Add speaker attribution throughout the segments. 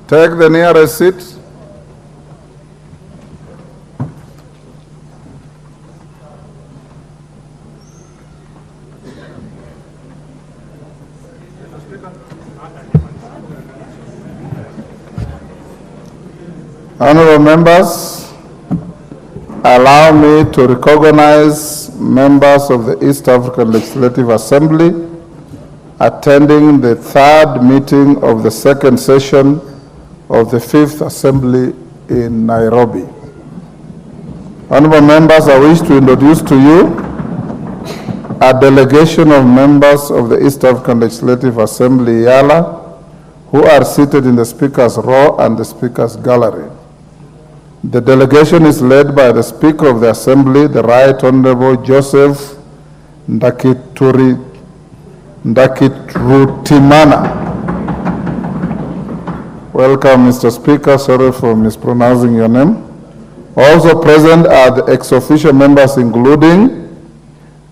Speaker 1: Take the nearest seat. Honorable members, allow me to recognize members of the East African Legislative Assembly attending the third meeting of the second session of the Fifth Assembly in Nairobi. Honorable members, I wish to introduce to you a delegation of members of the East African Legislative Assembly, Eala, who are seated in the Speaker's row and the Speaker's gallery. The delegation is led by the Speaker of the Assembly, the Right Honorable Joseph Ndakiturimana. Welcome, Mr. Speaker. Sorry for mispronouncing your name. Also present are the ex-officio members, including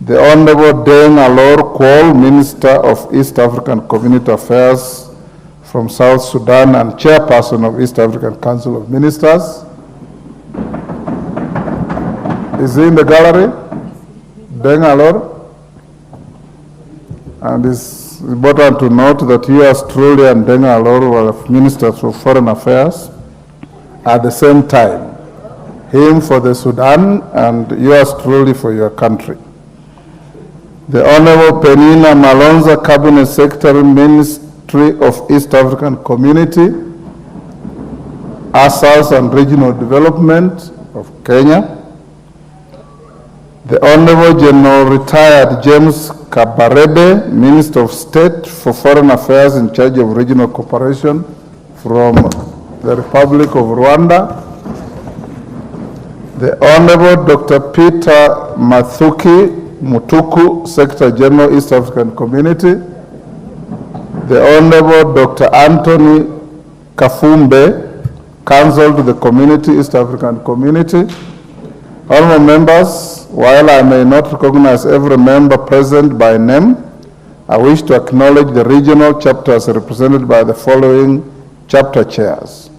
Speaker 1: the Honorable Deng Alor Kwol, Minister of East African Community Affairs from South Sudan and Chairperson of East African Council of Ministers. Is he in the gallery? Deng Alor? And it's important to note that yours truly and Deng Alor were ministers for foreign affairs at the same time. Him for the Sudan and yours truly for your country. The Honorable Penina Malonza, Cabinet Secretary, Ministry of East African Community, Asals and Regional Development of Kenya. The Honorable General Retired James Kabarebe, Minister of State for Foreign Affairs in charge of regional cooperation from the Republic of Rwanda. The Honorable Dr. Peter Mathuki Mutuku, Secretary General, East African Community. The Honorable Dr. Anthony Kafumbe, Counsel to the Community, East African Community. Honorable members, while I may not recognize every member present by name, I wish to acknowledge the regional chapters represented by the following chapter chairs.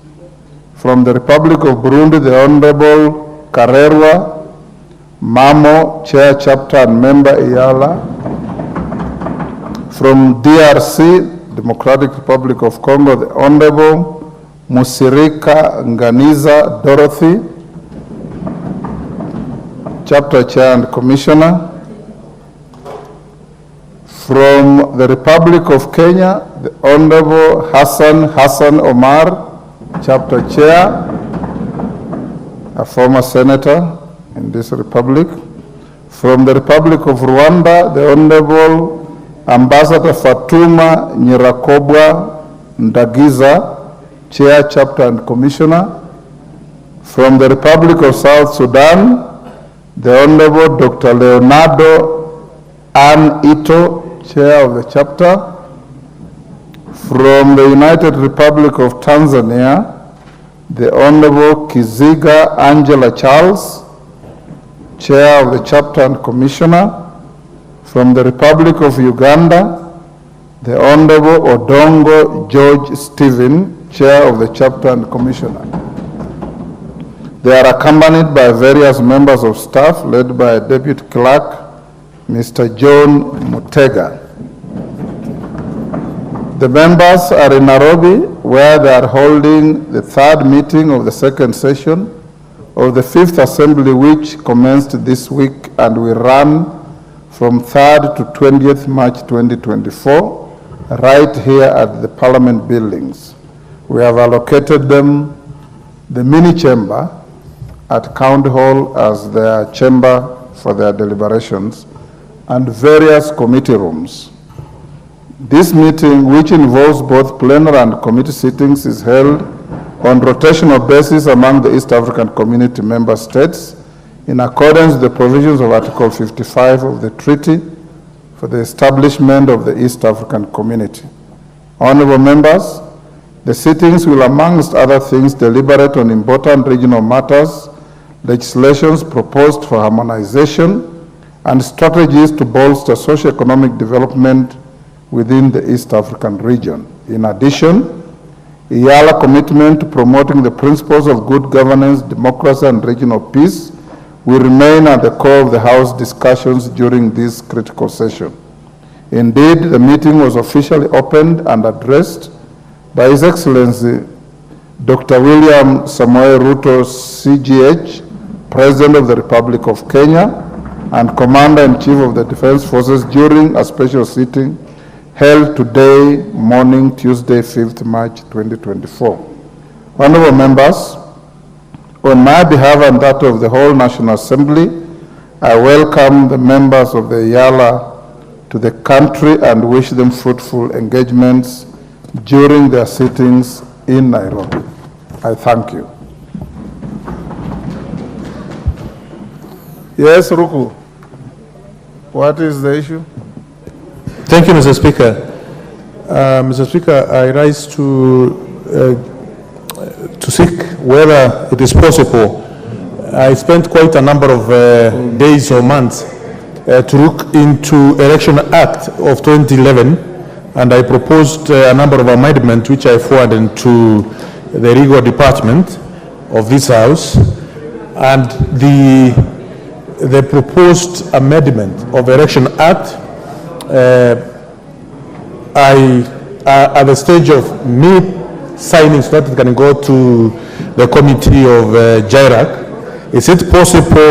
Speaker 1: From the Republic of Burundi, the Honorable Karerwa Mamo, Chair Chapter and Member Eala. From DRC, Democratic Republic of Congo, the Honorable Musirika Nganiza Dorothy, Chapter Chair and Commissioner. From the Republic of Kenya, the Honorable Hassan Omar, Chapter Chair, a former senator in this republic. From the Republic of Rwanda, the Honorable Ambassador Fatuma Nyirakobwa Ndagiza, Chair, Chapter and Commissioner. From the Republic of South Sudan, the Honorable Dr. Leonardo Ann Ito, Chair of the Chapter. From the United Republic of Tanzania, the Honorable Kiziga Angela Charles, Chair of the Chapter and Commissioner. From the Republic of Uganda, the Honorable Odongo George Stephen, Chair of the Chapter and Commissioner. They are accompanied by various members of staff led by Deputy Clerk, Mr. John Mutega. The members are in Nairobi, where they are holding the third meeting of the second session of the Fifth Assembly, which commenced this week and will run from 3rd to 20th March 2024, right here at the Parliament buildings. We have allocated them the mini chamber at County Hall as their chamber for their deliberations and various committee rooms. This meeting, which involves both plenary and committee sittings, is held on rotational basis among the East African Community member states in accordance with the provisions of Article 55 of the Treaty for the Establishment of the East African Community. Honorable members, the sittings will, amongst other things, deliberate on important regional matters, legislations proposed for harmonization, and strategies to bolster socio-economic development within the East African region. In addition, Eala commitment to promoting the principles of good governance, democracy, and regional peace will remain at the core of the House discussions during this critical session. Indeed, the meeting was officially opened and addressed by His Excellency Dr. William Samoei Ruto, CGH, President of the Republic of Kenya, and Commander-in-Chief of the Defense Forces during a special sitting held today morning, Tuesday, 5th March 2024. Honorable members, on my behalf and that of the whole National Assembly, I welcome the members of the Eala to the country and wish them fruitful engagements during their sittings in Nairobi. I thank you. Yes, Ruku, what is the issue?
Speaker 2: Thank you, Mr. Speaker. Mr. Speaker, I rise to seek whether it is possible. I spent quite a number of days or months to look into Election Act of 2011, and I proposed a number of amendments which I forwarded to the legal department of this House, and the proposed amendment of Election Act at the stage of me signing so that it can go to the committee of JIRAC. Is it possible